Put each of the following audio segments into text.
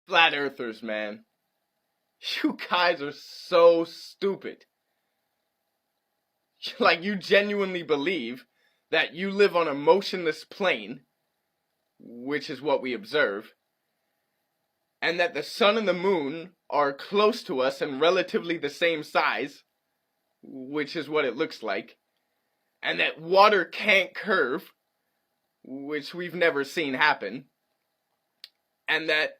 Flat earthers, man. You guys are so stupid. Like, you genuinely believe that you live on a motionless plane, which is what we observe, and that the sun and the moon are close to us and relatively the same size, which is what it looks like, and that water can't curve, which we've never seen happen, and that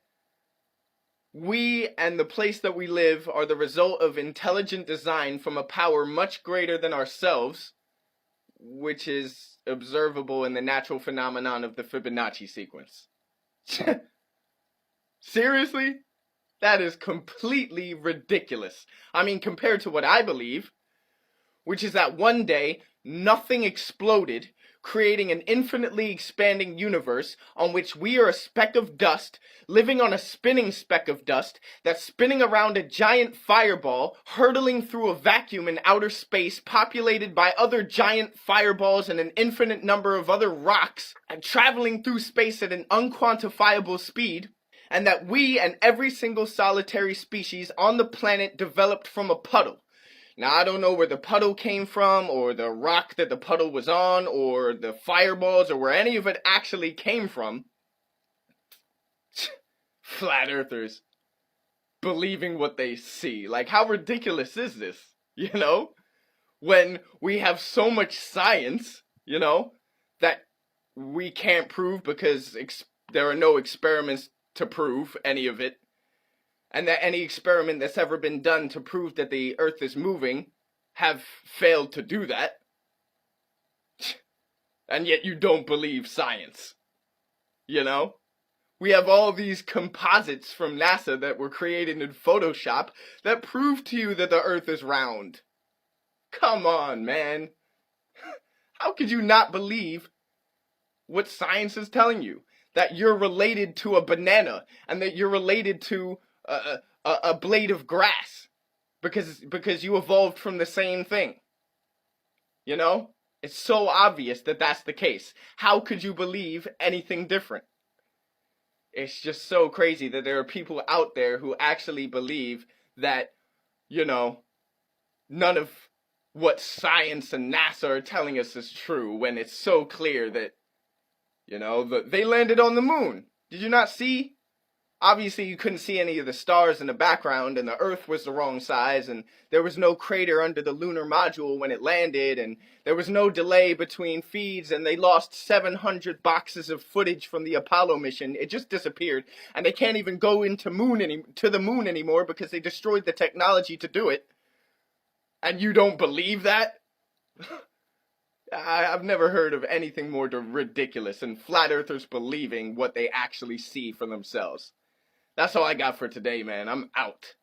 we and the place that we live are the result of intelligent design from a power much greater than ourselves, which is observable in the natural phenomenon of the Fibonacci sequence. Seriously? That is completely ridiculous. I mean, compared to what I believe, which is that one day nothing exploded, creating an infinitely expanding universe on which we are a speck of dust, living on a spinning speck of dust that's spinning around a giant fireball, hurtling through a vacuum in outer space populated by other giant fireballs and an infinite number of other rocks, and traveling through space at an unquantifiable speed, and that we and every single solitary species on the planet developed from a puddle. Now, I don't know where the puddle came from, or the rock that the puddle was on, or the fireballs, or where any of it actually came from. Flat earthers believing what they see. Like, how ridiculous is this? You know? When we have so much science, you know, that we can't prove because there are no experiments to prove any of it. And that any experiment that's ever been done to prove that the Earth is moving have failed to do that. And yet you don't believe science. You know? We have all these composites from NASA that were created in Photoshop that prove to you that the Earth is round. Come on, man. How could you not believe what science is telling you? That you're related to a banana, and that you're related to a blade of grass because you evolved from the same thing. You know? It's so obvious that that's the case. How could you believe anything different? It's just so crazy that there are people out there who actually believe that, you know, none of what science and NASA are telling us is true, when it's so clear that, you know, they landed on the moon. Did you not see? Obviously, you couldn't see any of the stars in the background, and the Earth was the wrong size, and there was no crater under the lunar module when it landed, and there was no delay between feeds, and they lost 700 boxes of footage from the Apollo mission. It just disappeared, and they can't even go to the moon anymore because they destroyed the technology to do it. And you don't believe that? I've never heard of anything more ridiculous than flat earthers believing what they actually see for themselves. That's all I got for today, man. I'm out.